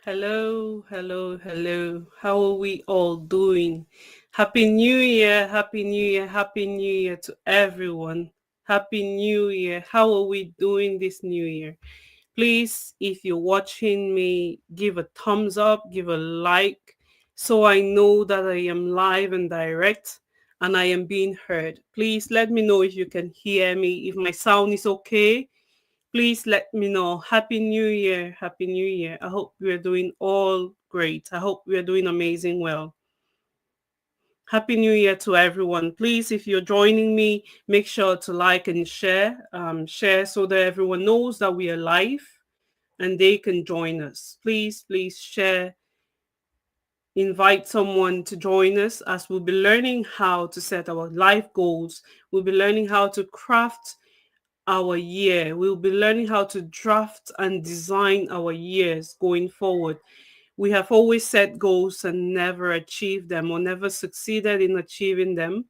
Hello, hello, hello. How are we all doing? Happy New Year, Happy New Year, Happy New Year to everyone. Happy New Year. How are we doing this New Year? Please, if you're watching me, give a thumbs up, give a like, so I know that I am live and direct and I am being heard. Please let me know if you can hear me, if my sound is okay. Please let me know. Happy New Year. Happy New Year. I hope we're doing all great. I hope we're doing amazing well. Happy New Year to everyone. Please, if you're joining me, make sure to like and share. Share so that everyone knows that we are live and they can join us. Please share. Invite someone to join us as we'll be learning how to set our life goals. We'll be learning how to craft our year. We'll be learning how to draft and design our years going forward. We have always set goals and never achieved them or never succeeded in achieving them.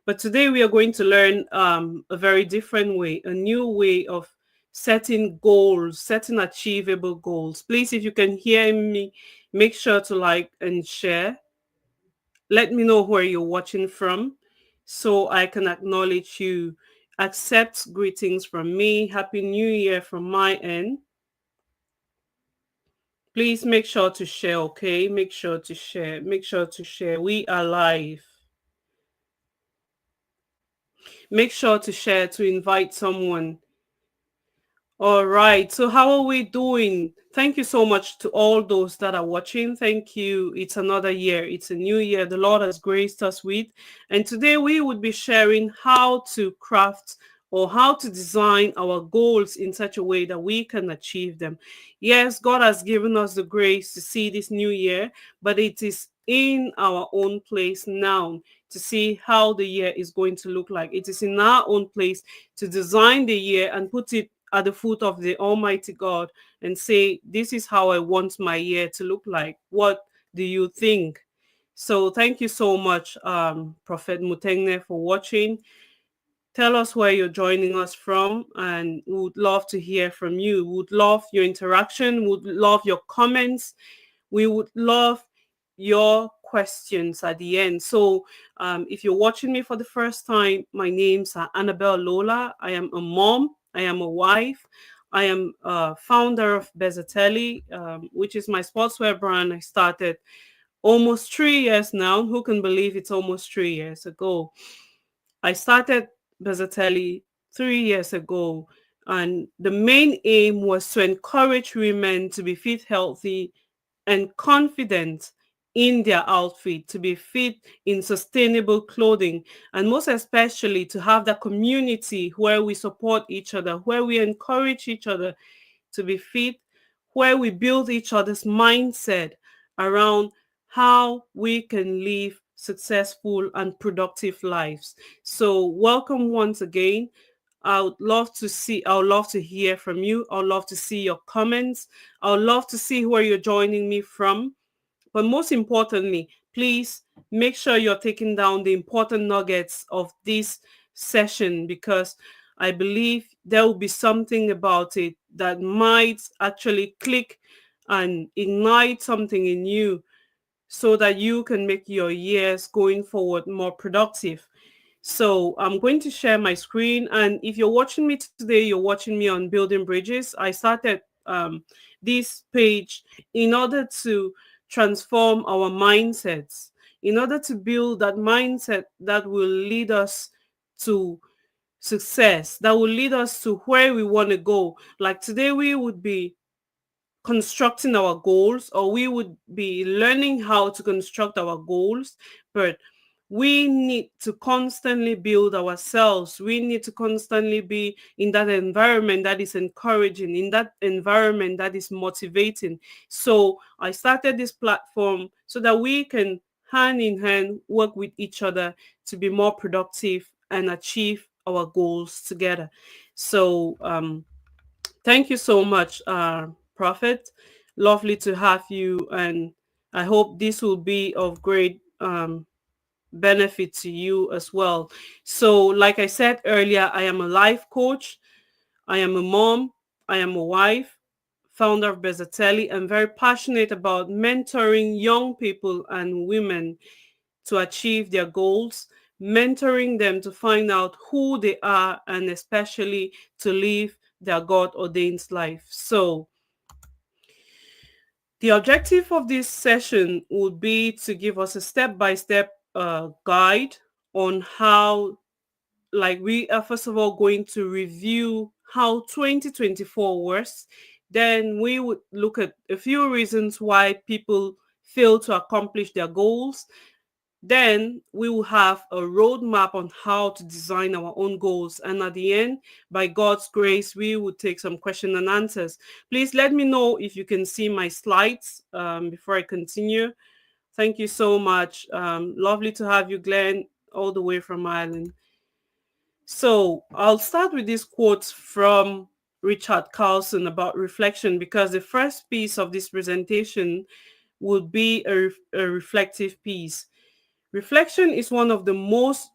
But today we are going to learn a very different way, a new way of setting goals, setting achievable goals. Please, if you can hear me, make sure to like and share. Let me know where you're watching from so I can acknowledge you. Accept greetings from me. Happy New Year from my end. Please make sure to share, okay? Make sure to share. Make sure to share. We are live. Make sure to share to invite someone. All right. So how are we doing? Thank you so much to all those that are watching. Thank you. It's another year. It's a new year the Lord has graced us with. And today we would be sharing how to craft or how to design our goals in such a way that we can achieve them. Yes, God has given us the grace to see this new year, but it is in our own place now to see how the year is going to look like. It is in our own place to design the year and put it at the foot of the Almighty God and say, this is how I want my year to look like. What do you think? So thank you so much, Prophet Mutengne, for watching. Tell us where you're joining us from, and we would love to hear from you. We would love your interaction, we would love your comments. We would love your questions at the end. So if you're watching me for the first time, my name's Annabelle Lola. I am a mom. I am a wife. I am founder of Bezzatelli, which is my sportswear brand. I started almost 3 years now. Who can believe it's almost 3 years ago? I started Bezzatelli 3 years ago, and the main aim was to encourage women to be fit, healthy, and confident in their outfit, to be fit in sustainable clothing, and most especially to have that community where we support each other, where we encourage each other to be fit, where we build each other's mindset around how we can live successful and productive lives. So, welcome once again. I would love to hear from you. I would love to see your comments. I would love to see where you're joining me from. But most importantly, please make sure you're taking down the important nuggets of this session, because I believe there will be something about it that might actually click and ignite something in you so that you can make your years going forward more productive. So I'm going to share my screen. And if you're watching me today, you're watching me on Building Bridges. I started this page in order to transform our mindsets, in order to build that mindset that will lead us to success, that will lead us to where we want to go. Like today, we would be constructing our goals, or we would be learning how to construct our goals, but we need to constantly build ourselves. We need to constantly be in that environment that is encouraging, in that environment that is motivating. So I started this platform so that we can hand in hand work with each other to be more productive and achieve our goals together. So thank you so much, Prophet. Lovely to have you, and I hope this will be of great benefit to you as well. So, like I said earlier, I am a life coach, I am a mom, I am a wife, founder of Bezzatelli, and very passionate about mentoring young people and women to achieve their goals, mentoring them to find out who they are, and especially to live their God ordained life. So, the objective of this session would be to give us a step by step guide on how, like, we are first of all going to review how 2024 was. Then we would look at a few reasons why people fail to accomplish their goals. Then we will have a roadmap on how to design our own goals. And at the end, by God's grace, we will take some question and answers. Please let me know if you can see my slides before I continue. Thank you so much. Lovely to have you, Glenn, all the way from Ireland. So I'll start with this quote from Richard Carlson about reflection, because the first piece of this presentation would be a reflective piece. Reflection is one of the most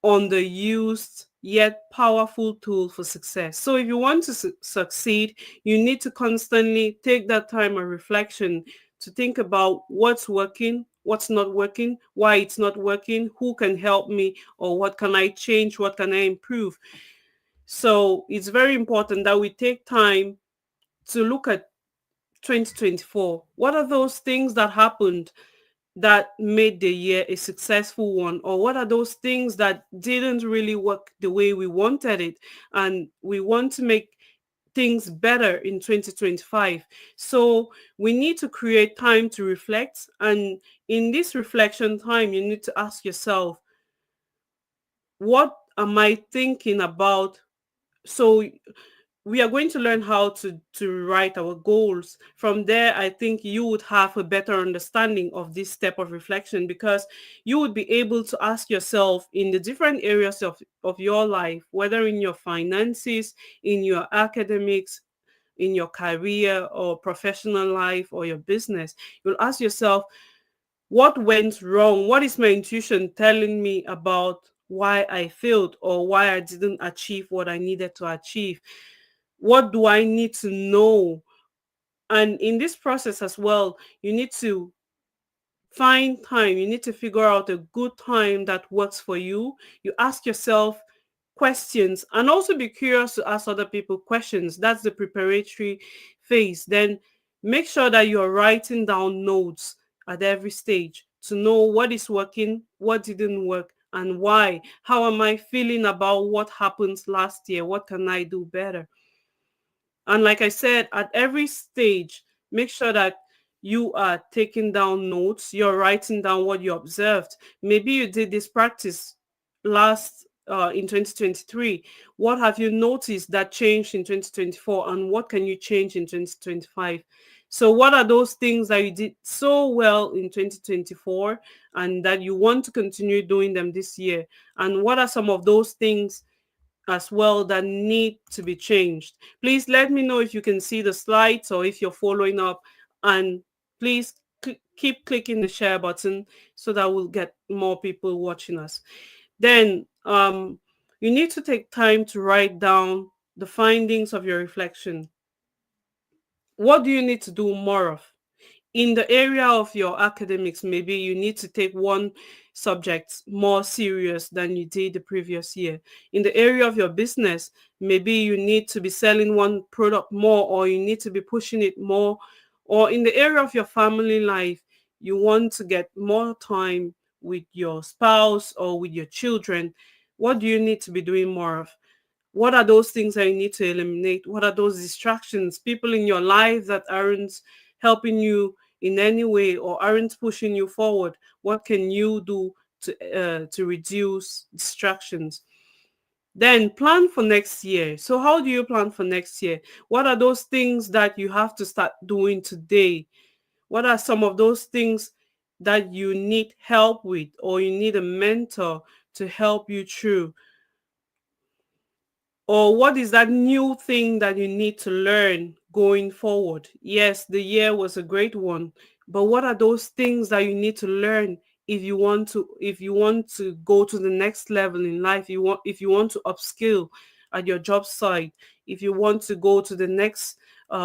underused yet powerful tool for success. So if you want to succeed, you need to constantly take that time of reflection to think about what's working, what's not working, why it's not working, who can help me, or what can I change, what can I improve. So it's very important that we take time to look at 2024. What are those things that happened that made the year a successful one, or what are those things that didn't really work the way we wanted it, and we want to make things better in 2025. So we need to create time to reflect, and in this reflection time you need to ask yourself, what am I thinking about? So we are going to learn how to write our goals. From there, I think you would have a better understanding of this step of reflection, because you would be able to ask yourself in the different areas of your life, whether in your finances, in your academics, in your career or professional life or your business. You'll ask yourself, what went wrong? What is my intuition telling me about why I failed or why I didn't achieve what I needed to achieve? What do I need to know? And in this process as well, you need to find time. You need to figure out a good time that works for you. You ask yourself questions, and also be curious to ask other people questions. That's the preparatory phase. Then make sure that you're writing down notes at every stage to know what is working, what didn't work, and why. How am I feeling about what happened last year? What can I do better? And like I said, at every stage, make sure that you are taking down notes, you're writing down what you observed. Maybe you did this practice last in 2023. What have you noticed that changed in 2024, and what can you change in 2025? So what are those things that you did so well in 2024 and that you want to continue doing them this year? And what are some of those things as well that need to be changed? Please let me know if you can see the slides or if you're following up, and please keep clicking the share button so that we'll get more people watching us. Then you need to take time to write down the findings of your reflection. What do you need to do more of? In the area of your academics, maybe you need to take one subject more serious than you did the previous year. In the area of your business, maybe you need to be selling one product more, or you need to be pushing it more. Or in the area of your family life, you want to get more time with your spouse or with your children. What do you need to be doing more of? What are those things that you need to eliminate? What are those distractions, people in your life that aren't helping you in any way or aren't pushing you forward? What can you do to reduce distractions? Then plan for next year. So how do you plan for next year? What are those things that you have to start doing today? What are some of those things that you need help with, or you need a mentor to help you through? Or what is that new thing that you need to learn going forward? Yes, the year was a great one, but what are those things that you need to learn if you want to go to the next level in life? If you want to upskill at your job site, if you want to go to the next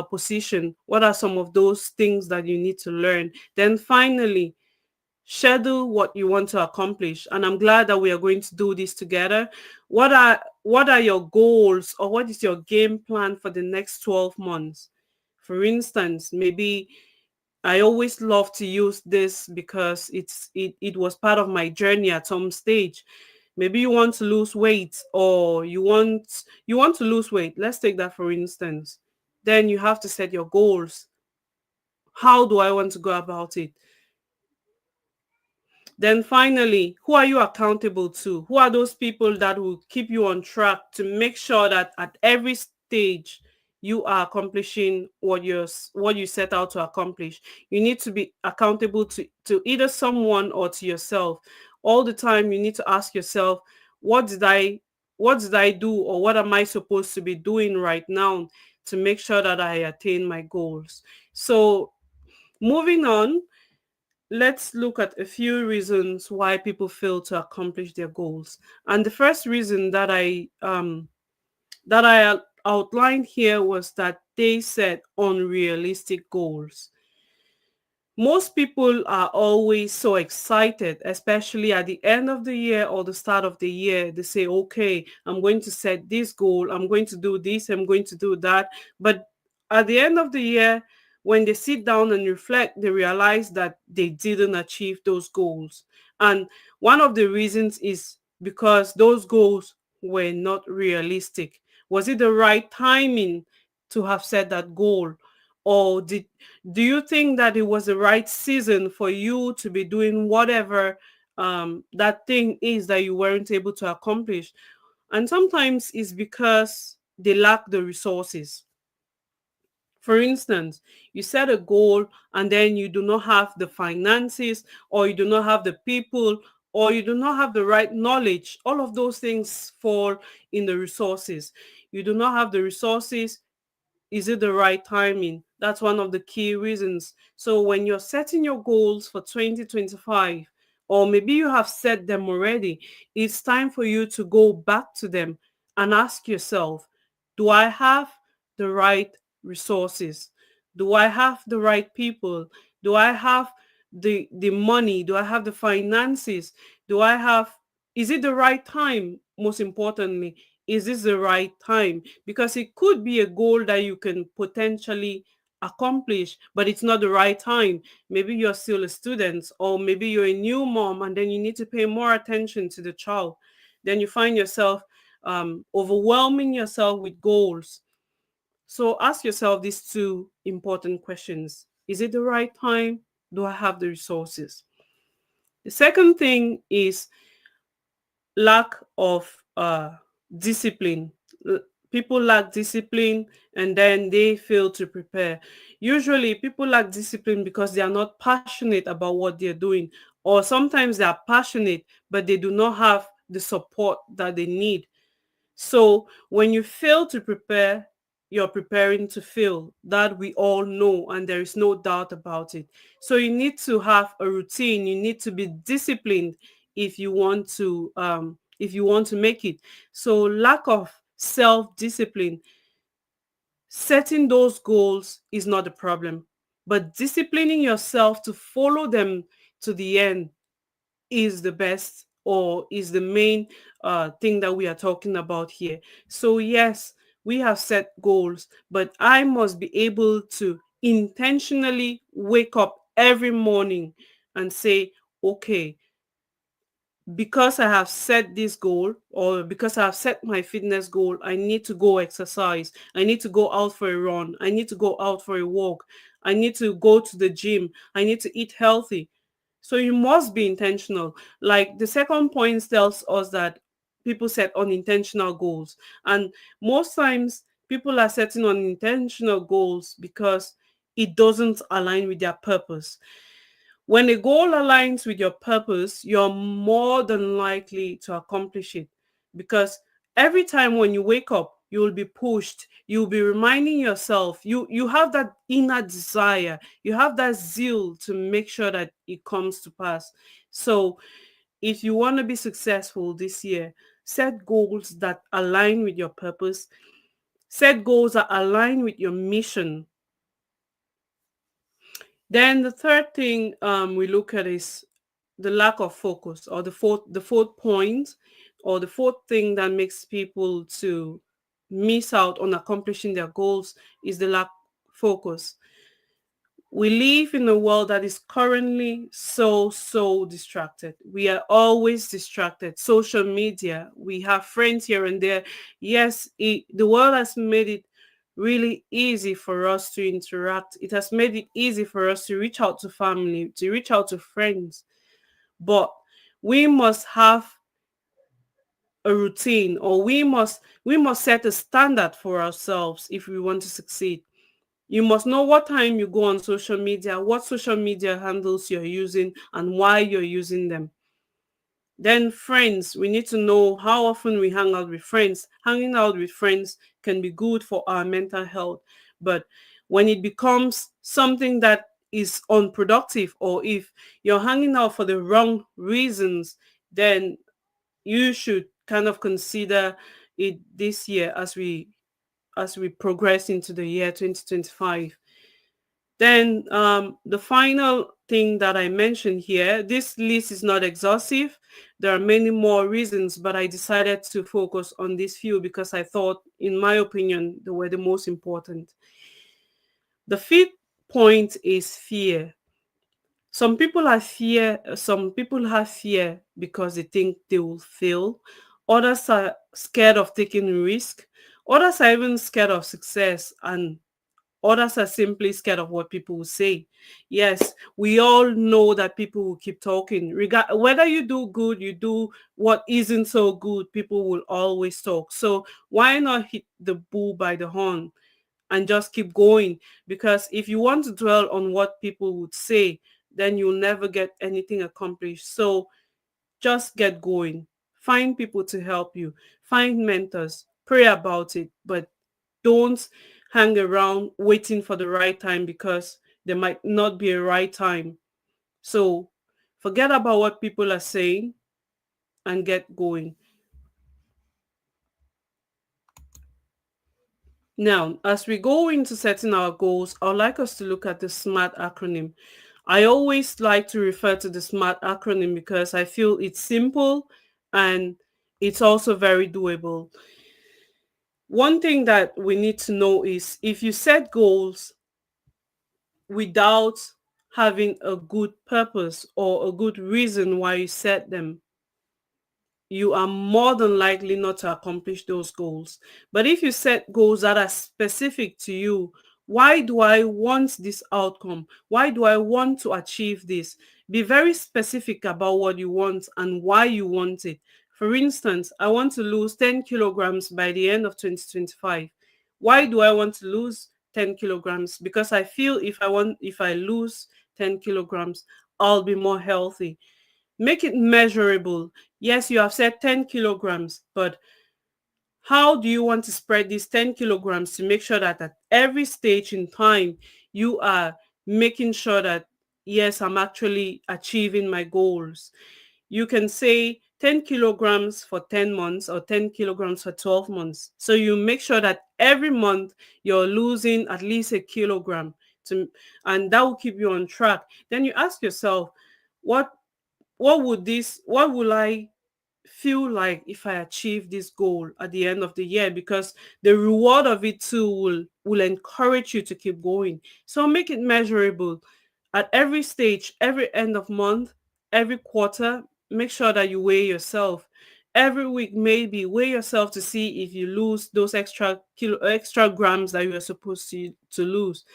position? What are some of those things that you need to learn? Then finally, schedule what you want to accomplish, and I'm glad that we are going to do this together. What are your goals, or what is your game plan for the next 12 months? For instance, maybe I always love to use this because it was part of my journey at some stage. Maybe you want to lose weight, or you want to lose weight. Let's take that for instance. Then you have to set your goals. How do I want to go about it? Then finally, who are you accountable to? Who are those people that will keep you on track to make sure that at every stage you are accomplishing what you set out to accomplish? You need to be accountable to either someone or to yourself. All the time you need to ask yourself, what did I what did I do, or what am I supposed to be doing right now to make sure that I attain my goals? So moving on, let's look at a few reasons why people fail to accomplish their goals. And the first reason that I outlined here was that they set unrealistic goals. Most people are always so excited, especially at the end of the year or the start of the year. They say, okay, I'm going to set this goal, I'm going to do this, I'm going to do that. But at the end of the year, when they sit down and reflect, they realize that they didn't achieve those goals. And one of the reasons is because those goals were not realistic. Was it the right timing to have set that goal? Or do you think that it was the right season for you to be doing whatever that thing is that you weren't able to accomplish? And sometimes it's because they lack the resources. For instance, you set a goal and then you do not have the finances, or you do not have the people, or you do not have the right knowledge. All of those things fall in the resources. You do not have the resources. Is it the right timing? That's one of the key reasons. So when you're setting your goals for 2025, or maybe you have set them already, it's time for you to go back to them and ask yourself, do I have the right resources? Do I have the right people? Do I have the money? Do I have the finances? Do I have Is it the right time? Most importantly, is this the right time? Because it could be a goal that you can potentially accomplish, but it's not the right time. Maybe you're still a student, or maybe you're a new mom, and then you need to pay more attention to the child. Then you find yourself overwhelming yourself with goals. So ask yourself these two important questions. Is it the right time? Do I have the resources? The second thing is lack of discipline. People lack discipline, and then they fail to prepare. Usually people lack discipline because they are not passionate about what they're doing, or sometimes they are passionate but they do not have the support that they need. So when you fail to prepare, you're preparing to fail. That we all know, and there is no doubt about it. So you need to have a routine. You need to be disciplined if you want to make it. So lack of self-discipline, setting those goals is not a problem, but disciplining yourself to follow them to the end is the best, or is the main thing that we are talking about here. So yes, we have set goals, but I must be able to intentionally wake up every morning and say, okay, because I have set this goal, or because I have set my fitness goal, I need to go exercise. I need to go out for a run. I need to go out for a walk. I need to go to the gym. I need to eat healthy. So you must be intentional. Like the second point tells us that people set unintentional goals. And most times people are setting unintentional goals because it doesn't align with their purpose. When a goal aligns with your purpose, you're more than likely to accomplish it, because every time when you wake up, you will be pushed. You'll be reminding yourself, you have that inner desire, you have that zeal to make sure that it comes to pass. So if you want to be successful this year, set goals that align with your purpose. Set goals that align with your mission. Then the third thing we look at is the lack of focus, or the fourth point, or the fourth thing that makes people to miss out on accomplishing their goals is the lack focus. We live in a world that is currently so distracted. We are always distracted. Social media, we have friends here and there. Yes, the world has made it really easy for us to interact. It has made it easy for us to reach out to family, to reach out to friends. But we must have a routine, or we must set a standard for ourselves if we want to succeed. You must know what time you go on social media, what social media handles you're using, and why you're using them. Then friends, we need to know how often we hang out with friends. Hanging out with friends can be good for our mental health, but when it becomes something that is unproductive, or if you're hanging out for the wrong reasons, then you should kind of consider it this year as we progress into the year 2025. Then the final thing that I mentioned here, this list is not exhaustive. There are many more reasons, but I decided to focus on these few because I thought, in my opinion, they were the most important. The fifth point is fear. Some people have fear because they think they will fail. Others are scared of taking risk. Others are even scared of success, and others are simply scared of what people will say. Yes, we all know that people will keep talking. Whether you do good, you do what isn't so good, people will always talk. So why not hit the bull by the horn and just keep going? Because if you want to dwell on what people would say, then you'll never get anything accomplished. So just get going. Find people to help you. Find mentors. Pray about it. But don't hang around waiting for the right time, because there might not be a right time. So forget about what people are saying and get going. Now, as we go into setting our goals, I would like us to look at the SMART acronym. I always like to refer to the SMART acronym because I feel it's simple and it's also very doable. One thing that we need to know is, if you set goals without having a good purpose or a good reason why you set them, you are more than likely not to accomplish those goals. But if you set goals that are specific to you, why do I want this outcome? Why do I want to achieve this? Be very specific about what you want and why you want it. For instance, I want to lose 10 kilograms by the end of 2025. Why do I want to lose 10 kilograms? Because I feel if I lose 10 kilograms, I'll be more healthy. Make it measurable. Yes, you have said 10 kilograms, but how do you want to spread these 10 kilograms to make sure that at every stage in time you are making sure that, yes, I'm actually achieving my goals? You can say 10 kilograms for 10 months or 10 kilograms for 12 months. So you make sure that every month you're losing at least a kilogram to, and that will keep you on track. Then you ask yourself, what what will I feel like if I achieve this goal at the end of the year? Because the reward of it too will encourage you to keep going. So make it measurable at every stage, every end of month, every quarter. Make sure that you weigh yourself. Every week, maybe weigh yourself to see if you lose those extra grams that you are supposed to lose.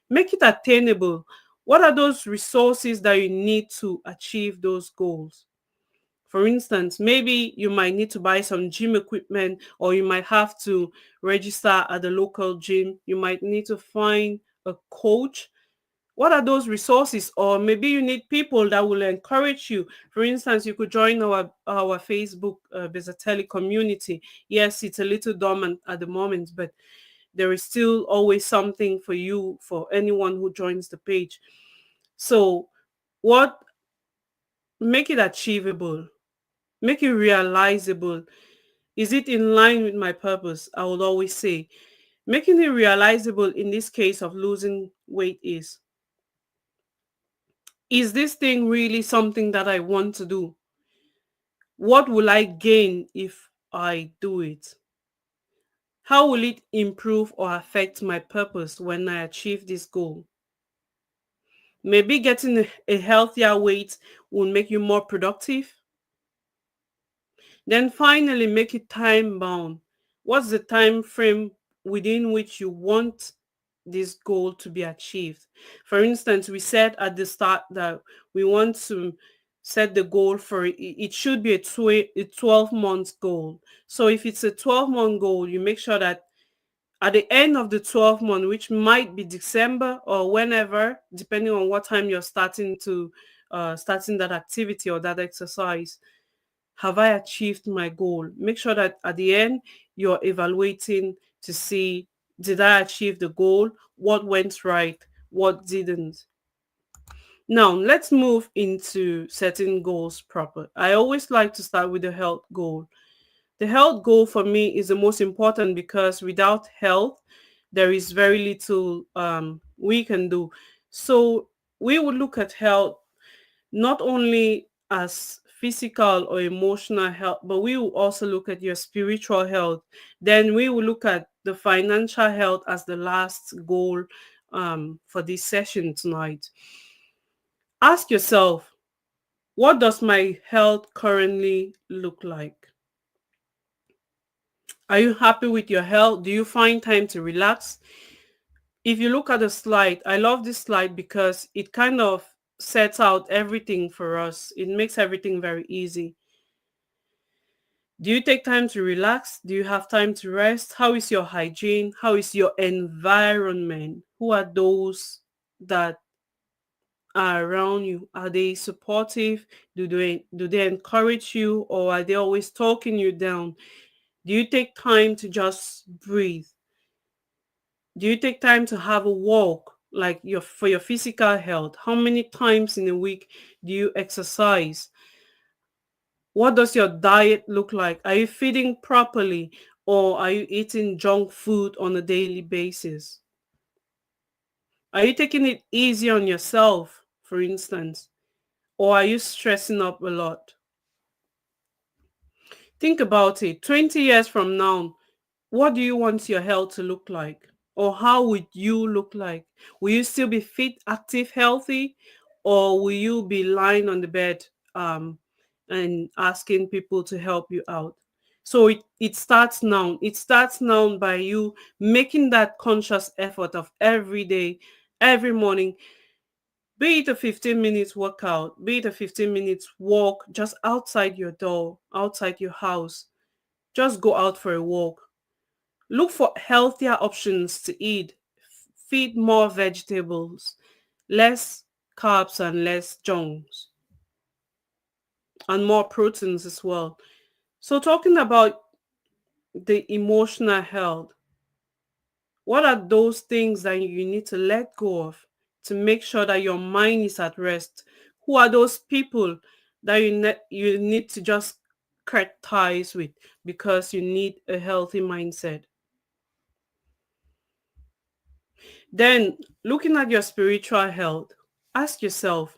Make it attainable. What are those resources that you need to achieve those goals? For instance, maybe you might need to buy some gym equipment, or you might have to register at the local gym. You might need to find a coach. What are those resources? Or maybe you need people that will encourage you. For instance, you could join our Facebook Bezatelli community. Yes, it's a little dormant at the moment, but there is still always something for you, for anyone who joins the page. So what make it achievable, make it realizable. Is it in line with my purpose? I would always say, Making it realizable in this case of losing weight is this thing really something that I want to do? What will I gain if I do it? How will it improve or affect my purpose when I achieve this goal? Maybe getting a healthier weight will make you more productive. Then finally, make it time bound. What's the time frame within which you want this goal to be achieved? For instance, we said at the start that we want to set the goal for it should be a 12-month goal. So if it's a 12-month goal, you make sure that at the end of the 12 month, which might be December or whenever, depending on what time you're starting that activity or that exercise, have I achieved my goal? Make sure that at the end you're evaluating to see, did I achieve the goal? What went right? What didn't? Now let's move into setting goals proper. I always like to start with the health goal. The health goal for me is the most important because without health, there is very little we can do. So we would look at health not only as physical or emotional health, but we will also look at your spiritual health. Then we will look at the financial health as the last goal for this session tonight. Ask yourself, what does my health currently look like? Are you happy with your health? Do you find time to relax? If you look at the slide, I love this slide because it kind of sets out everything for us. It makes everything very easy. Do you take time to relax? Do you have time to rest? How is your hygiene? How is your environment? Who are those that are around you? Are they supportive? Do they encourage you, or are they always talking you down? Do you take time to just breathe? Do you take time to have a walk like your for your physical health? How many times in a week do you exercise? What does your diet look like? Are you feeding properly or are you eating junk food on a daily basis? Are you taking it easy on yourself, for instance, or are you stressing up a lot? Think about it. 20 years from now, what do you want your health to look like? Or how would you look like? Will you still be fit, active, healthy? Or will you be lying on the bed um, and asking people to help you out? So it starts now. It starts now by you making that conscious effort of every day, every morning, be it a 15 minutes workout, be it a 15 minutes walk just outside your door, outside your house. Just go out for a walk. Look for healthier options to eat. Feed more vegetables, less carbs and less junks, and more proteins as well. So, talking about the emotional health, what are those things that you need to let go of to make sure that your mind is at rest? Who are those people that you need to just cut ties with because you need a healthy mindset? Then, looking at your spiritual health, ask yourself,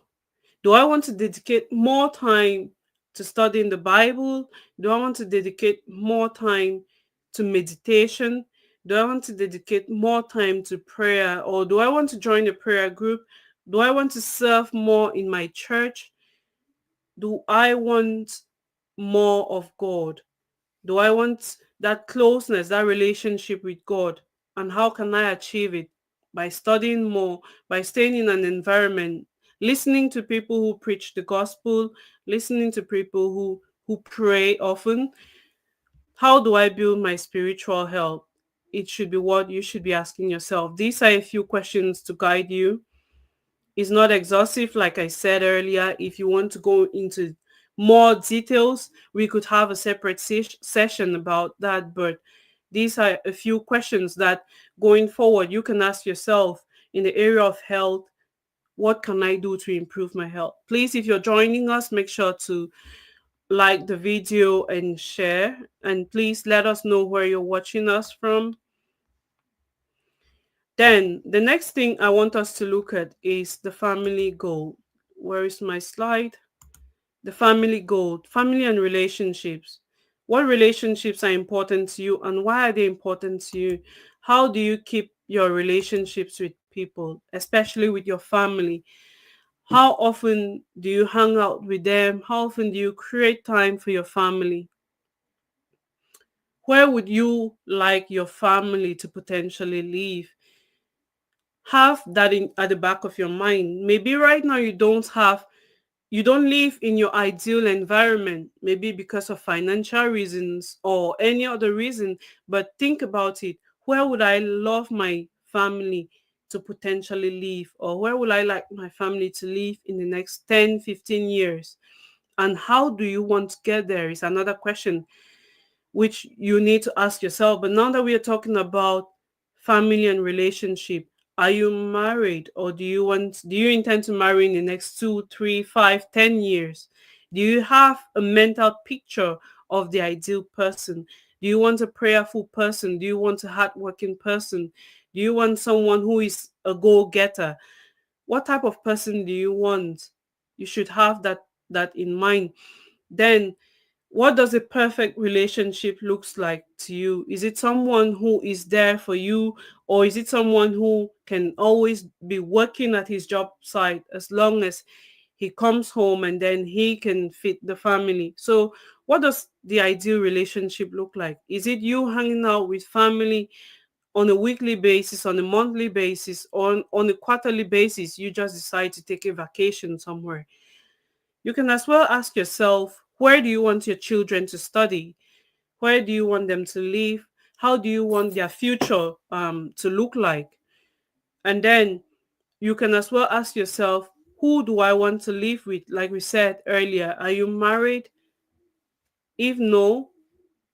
do I want to dedicate more time to studying the Bible? Do I want to dedicate more time to meditation? Do I want to dedicate more time to prayer? Or do I want to join a prayer group? Do I want to serve more in my church? Do I want more of God? Do I want that closeness, that relationship with God? And how can I achieve it? By studying more, by staying in an environment, listening to people who preach the gospel, listening to people who pray often. How do I build my spiritual health? It should be what you should be asking yourself. These are a few questions to guide you. It's not exhaustive, like I said earlier. If you want to go into more details, we could have a separate session about that. But these are a few questions that going forward you can ask yourself in the area of health. What can I do to improve my health? Please, if you're joining us, make sure to like the video and share. And please let us know where you're watching us from. Then the next thing I want us to look at is the family goal. Where is my slide? The family goal, family and relationships. What relationships are important to you and why are they important to you? How do you keep your relationships with people, especially with your family? How often do you hang out with them? How often do you create time for your family? Where would you like your family to potentially live? Have that in at the back of your mind. Maybe right now you don't live in your ideal environment, maybe because of financial reasons or any other reason, but think about it. Where would I love my family to potentially live, or where would I like my family to live in the next 10, 15 years? And how do you want to get there is another question which you need to ask yourself. But now that we are talking about family and relationship, are you married, or do you intend to marry in the next 2, 3, 5, 10 years? Do you have a mental picture of the ideal person? Do you want a prayerful person? Do you want a hardworking person? Do you want someone who is a go-getter? What type of person do you want? You should have that in mind. Then what does a perfect relationship looks like to you? Is it someone who is there for you, or is it someone who can always be working at his job site as long as he comes home and then he can feed the family? So what does the ideal relationship look like? Is it you hanging out with family on a weekly basis, on a monthly basis, on a quarterly basis? You just decide to take a vacation somewhere. You can as well ask yourself, where do you want your children to study? Where do you want them to live? How do you want their future to look like? And then you can as well ask yourself, who do I want to live with? Like we said earlier, are you married? If no,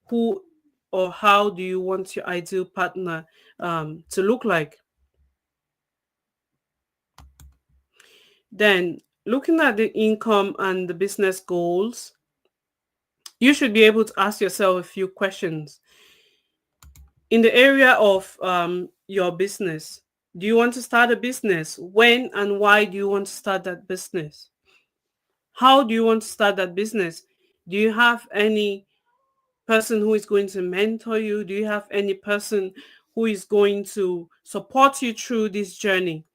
who or how do you want your ideal partner to look like? Then, looking at the income and the business goals, you should be able to ask yourself a few questions in the area of your business. Do you want to start a business? When and why do you want to start that business? How do you want to start that business? Do you have any person who is going to mentor you? Do you have any person who is going to support you through this journey?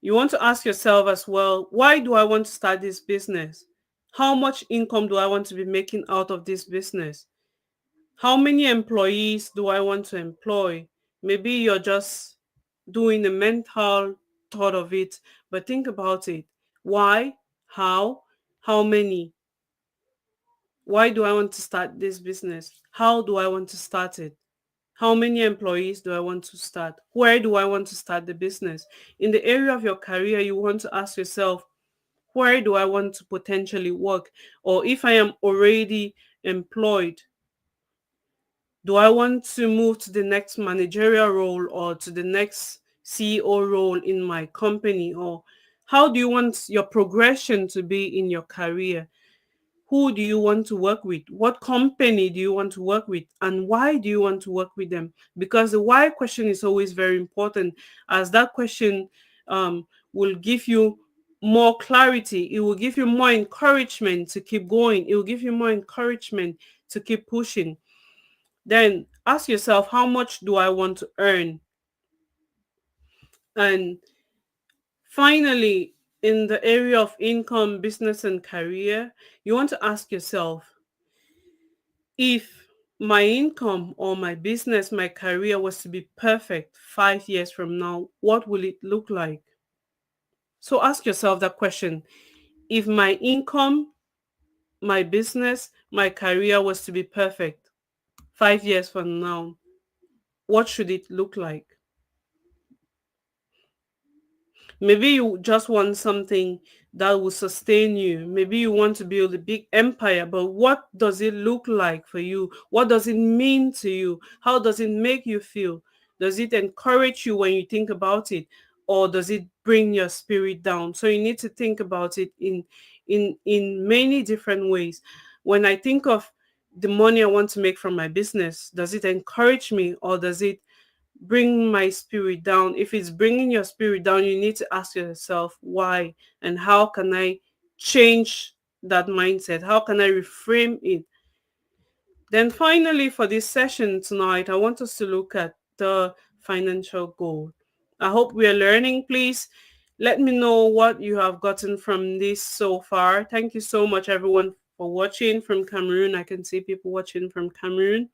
You want to ask yourself as well, why do I want to start this business? How much income do I want to be making out of this business? How many employees do I want to employ? Maybe you're just doing the mental thought of it, but think about it. Why? How? How many? Why do I want to start this business? How do I want to start it? How many employees do I want to start? Where do I want to start the business? In the area of your career, you want to ask yourself, where do I want to potentially work? Or if I am already employed, do I want to move to the next managerial role or to the next CEO role in my company? Or how do you want your progression to be in your career? Who do you want to work with? What company do you want to work with? And why do you want to work with them? Because the why question is always very important, as that question will give you more clarity. It will give you more encouragement to keep going. It will give you more encouragement to keep pushing. Then ask yourself, how much do I want to earn? And finally, in the area of income, business, and career, you want to ask yourself, if my income or my business, my career was to be perfect 5 years from now, what will it look like? So ask yourself that question. If my income, my business, my career was to be perfect 5 years from now, what should it look like? Maybe you just want something that will sustain you. Maybe you want to build a big empire, but what does it look like for you? What does it mean to you? How does it make you feel? Does it encourage you when you think about it, or does it bring your spirit down? So you need to think about it in many different ways. When I think of the money I want to make from my business, does it encourage me, or does it bring my spirit down? If it's bringing your spirit down, you need to ask yourself why, and how can I change that mindset? How can I reframe it? Then finally, for this session tonight, I want us to look at the financial goal. I hope we are learning. Please let me know what you have gotten from this so far. Thank you so much, everyone, for watching from Cameroon. I can see people watching from Cameroon.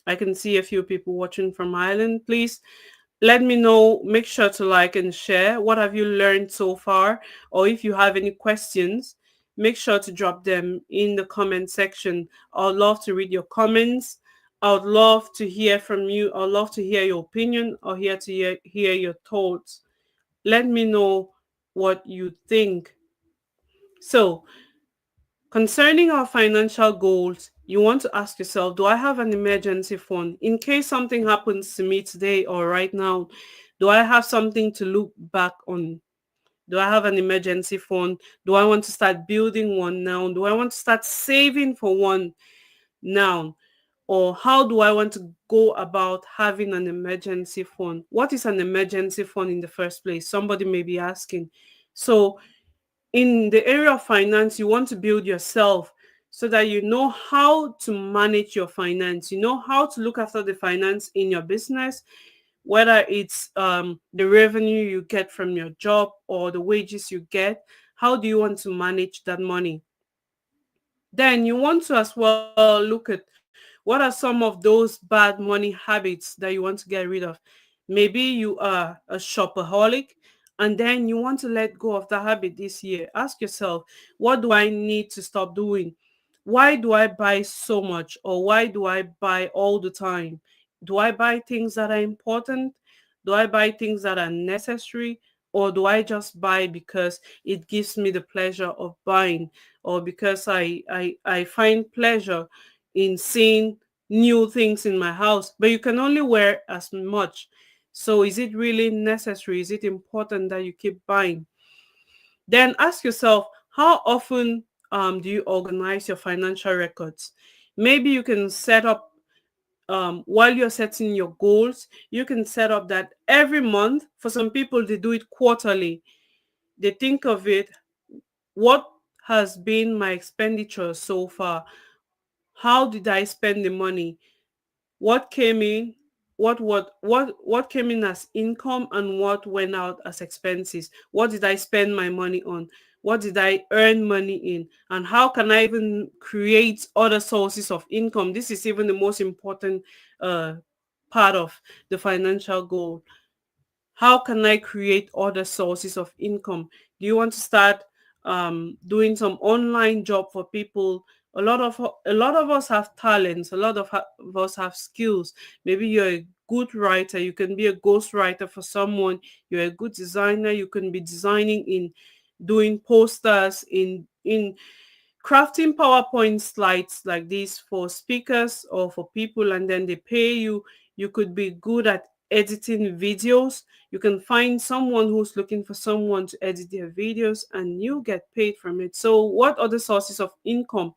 I can see a few people watching from Ireland. Please let me know. Make sure to like and share. What have you learned so far? Or if you have any questions, make sure to drop them in the comment section. I'd love to read your comments. I'd love to hear from you. I'd love to hear your opinion or hear your thoughts. Let me know what you think. So, concerning our financial goals, you want to ask yourself, do I have an emergency fund? In case something happens to me today or right now, do I have something to look back on? Do I have an emergency fund? Do I want to start building one now? Do I want to start saving for one now? Or how do I want to go about having an emergency fund? What is an emergency fund in the first place? Somebody may be asking. So, in the area of finance, you want to build yourself so that you know how to manage your finance. You know how to look after the finance in your business, whether it's the revenue you get from your job or the wages you get. How do you want to manage that money? Then you want to as well look at what are some of those bad money habits that you want to get rid of. Maybe you are a shopaholic and then you want to let go of that habit this year. Ask yourself, what do I need to stop doing? Why do I buy so much, or why do I buy all the time? Do I buy things that are important? Do I buy things that are necessary? Or do I just buy because it gives me the pleasure of buying, or because I find pleasure in seeing new things in my house? But you can only wear as much. So is it really necessary? Is it important that you keep buying? Then ask yourself, how often do you organize your financial records? Maybe you can set up, while you're setting your goals, you can set up that every month. For some people, they do it quarterly. They think of it, what has been my expenditure so far? How did I spend the money? What came in, what came in as income, and what went out as expenses? What did I spend my money on? What did I earn money in? And how can I even create other sources of income? This is even the most important uh, part of the financial goal. How can I create other sources of income? Do you want to start doing some online job for people? A lot of us have talents. A lot of us have skills. Maybe you're a good writer. You can be a ghostwriter for someone. You're a good designer. You can be designing in doing posters, in crafting PowerPoint slides like this for speakers or for people, and then they pay you. You could be good at editing videos. You can find someone who's looking for someone to edit their videos, and you get paid from it. So what other sources of income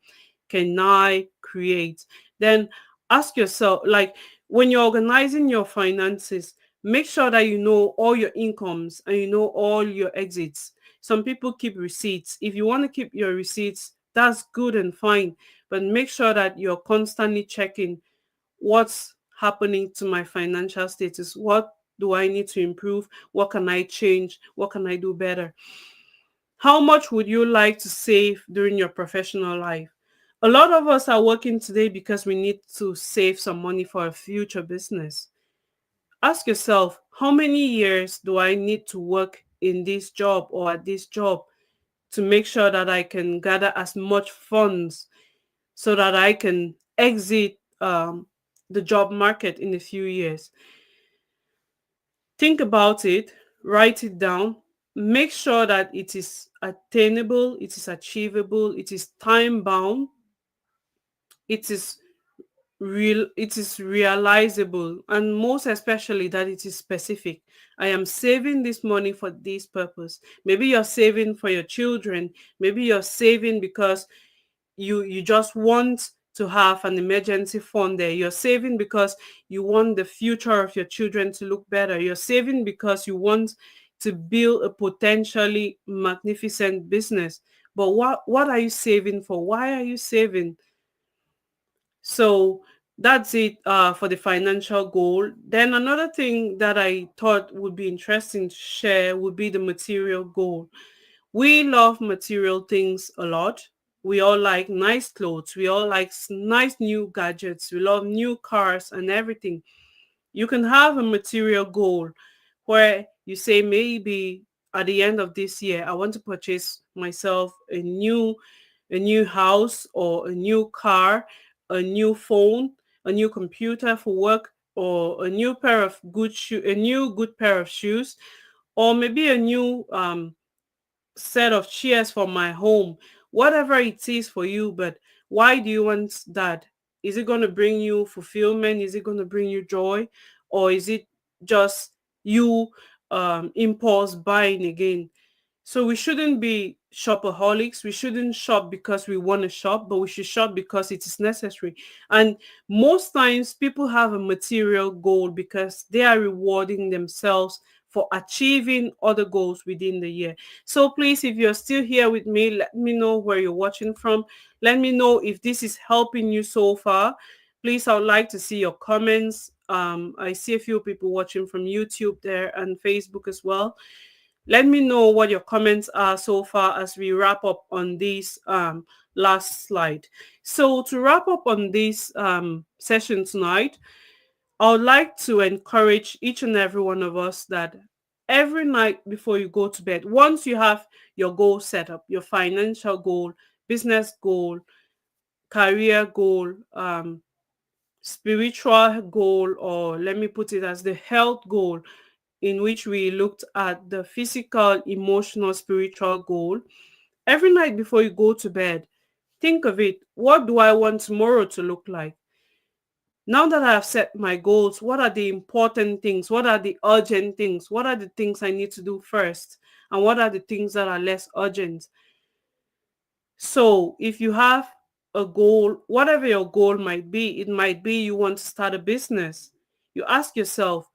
can I create? Then ask yourself, like, when you're organizing your finances, make sure that you know all your incomes and you know all your exits. Some people keep receipts. If you want to keep your receipts, that's good and fine, but make sure that you're constantly checking what's happening to my financial status. What do I need to improve? What can I change? What can I do better? How much would you like to save during your professional life? A lot of us are working today because we need to save some money for a future business. Ask yourself, how many years do I need to work in this job or at this job to make sure that I can gather as much funds so that I can exit the job market in a few years? Think about it, write it down, make sure that it is attainable, it is achievable, it is time bound, it is it is realizable, and most especially that it is specific. I am saving this money for this purpose. Maybe you're saving for your children. Maybe you're saving because you just want to have an emergency fund there. You're saving because you want the future of your children to look better. You're saving because you want to build a potentially magnificent business. But what are you saving for? Why are you saving? So that's it for the financial goal. Then another thing that I thought would be interesting to share would be the material goal. We love material things a lot. We all like nice clothes. We all like nice new gadgets. We love new cars and everything. You can have a material goal where you say, maybe at the end of this year, I want to purchase myself a new house or a new car, a new phone, a new computer for work, or a new pair of a new good pair of shoes, or maybe a new set of chairs for my home, whatever it is for you. But why do you want that? Is it going to bring you fulfillment? Is it going to bring you joy? Or is it just you impulse buying again? So we shouldn't be shopaholics. We shouldn't shop because we want to shop, but we should shop because it is necessary. And most times people have a material goal because they are rewarding themselves for achieving other goals within the year. So please, if you're still here with me, let me know where you're watching from. Let me know if this is helping you so far. Please, I would like to see your comments. I see a few people watching from YouTube there and Facebook as well. Let me know what your comments are so far as we wrap up on this last slide. So to wrap up on this session tonight, I would like to encourage each and every one of us that every night before you go to bed, once you have your goal set up, your financial goal, business goal, career goal, spiritual goal, or let me put it as the health goal, in which we looked at the physical, emotional, spiritual goal. Every night before you go to bed, think of it. What do I want tomorrow to look like? Now that I have set my goals, what are the important things? What are the urgent things? What are the things I need to do first? And what are the things that are less urgent? So if you have a goal, whatever your goal might be, it might be you want to start a business. You ask yourself,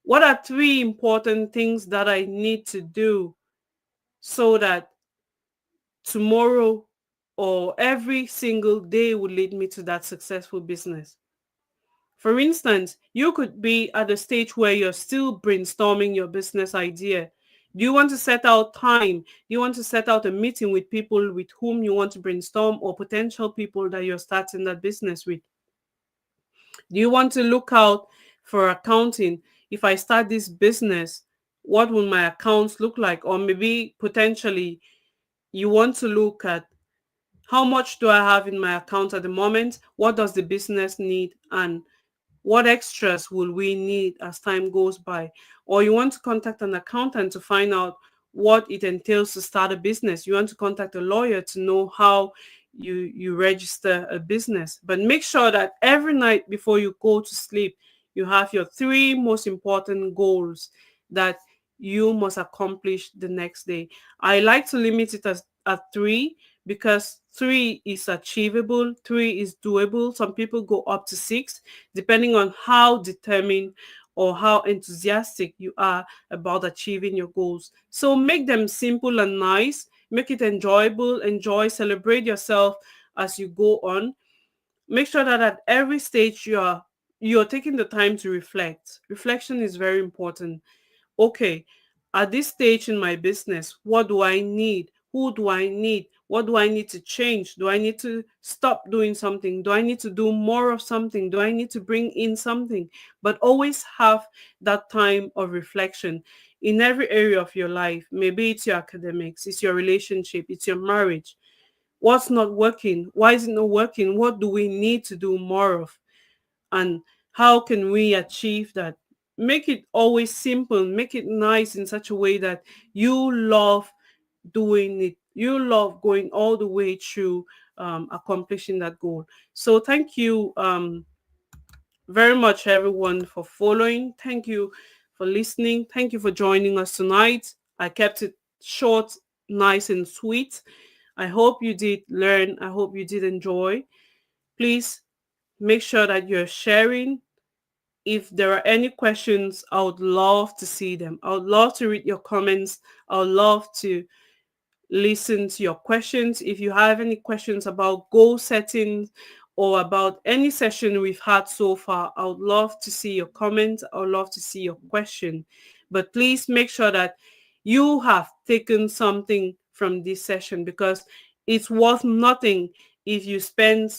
what are three important things that I need to do so that tomorrow or every single day will lead me to that successful business? For instance, you could be at a stage where you're still brainstorming your business idea. Do you want to set out time? Do you want to set out a meeting with people with whom you want to brainstorm, or potential people that you're starting that business with? Do you want to look out for accounting? If I start this business, what will my accounts look like? Or maybe potentially you want to look at, how much do I have in my account at the moment? What does the business need? And what extras will we need as time goes by? Or you want to contact an accountant to find out what it entails to start a business. You want to contact a lawyer to know how you register a business. But make sure that every night before you go to sleep, you have your three most important goals that you must accomplish the next day. I like to limit it as at three, because three is achievable, three is doable. Some people go up to six, depending on how determined or how enthusiastic you are about achieving your goals. So make them simple and nice, make it enjoyable, enjoy, celebrate yourself as you go on. Make sure that at every stage you're taking the time to reflect. Reflection is very important. Okay, at this stage in my business, what do I need? Who do I need? What do I need to change? Do I need to stop doing something? Do I need to do more of something? Do I need to bring in something? But always have that time of reflection in every area of your life. Maybe it's your academics, it's your relationship, it's your marriage. What's not working? Why is it not working? What do we need to do more of? And how can we achieve that? Make it always simple, make it nice in such a way that you love doing it, you love going all the way through accomplishing that goal. So thank you very much, everyone, for following. Thank you for listening. Thank you for joining us tonight. I kept it short, nice and sweet. I hope you did learn, I hope you did enjoy. Please make sure that you're sharing. If there are any questions, I would love to see them. I would love to read your comments. I would love to listen to your questions. If you have any questions about goal settings or about any session we've had so far, I would love to see your comments. I would love to see your question. But please make sure that you have taken something from this session, because it's worth nothing if you spend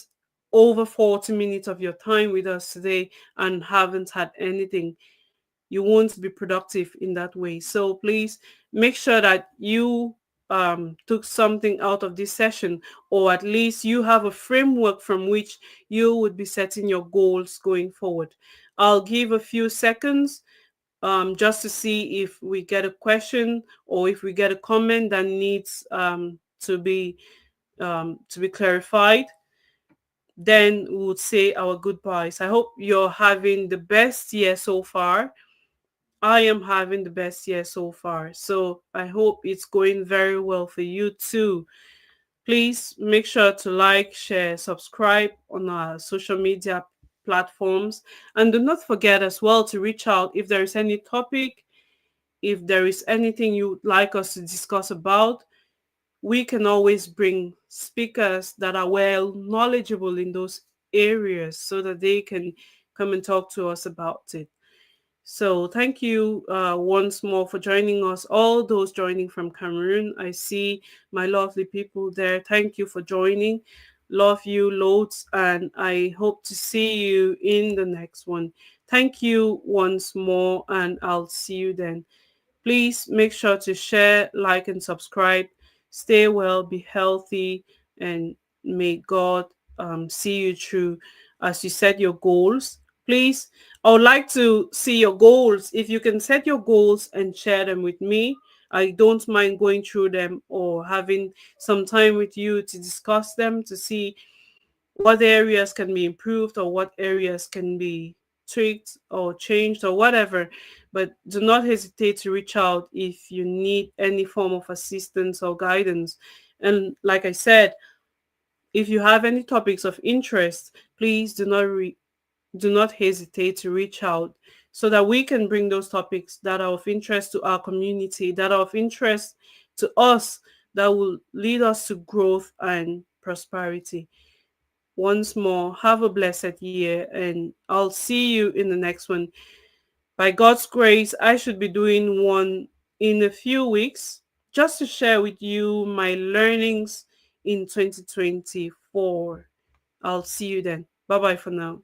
over 40 minutes of your time with us today and haven't had anything. You won't be productive in that way. So please make sure that you took something out of this session, or at least you have a framework from which you would be setting your goals going forward. I'll give a few seconds just to see if we get a question or if we get a comment that needs to be clarified. Then we would say our goodbyes. I hope you're having the best year so far. I am having the best year so far. So I hope it's going very well for you too. Please make sure to like, share, subscribe on our social media platforms. And do not forget as well to reach out if there is any topic, if there is anything you'd like us to discuss about. We can always bring speakers that are well knowledgeable in those areas so that they can come and talk to us about it. So thank you once more for joining us. All those joining from Cameroon, I see my lovely people there. Thank you for joining. Love you loads, and I hope to see you in the next one. Thank you once more, and I'll see you then. Please make sure to share, like, and subscribe. Stay well, be healthy, and may God see you through as you set your goals. Please, I would like to see your goals. If you can set your goals and share them with me, I don't mind going through them or having some time with you to discuss them to see what areas can be improved or what areas can be tweaked or changed or whatever. But do not hesitate to reach out if you need any form of assistance or guidance. And like I said, if you have any topics of interest, please do not hesitate to reach out so that we can bring those topics that are of interest to our community, that are of interest to us, that will lead us to growth and prosperity. Once more, have a blessed year, and I'll see you in the next one. By God's grace, I should be doing one in a few weeks just to share with you my learnings in 2024. I'll see you then. Bye bye for now.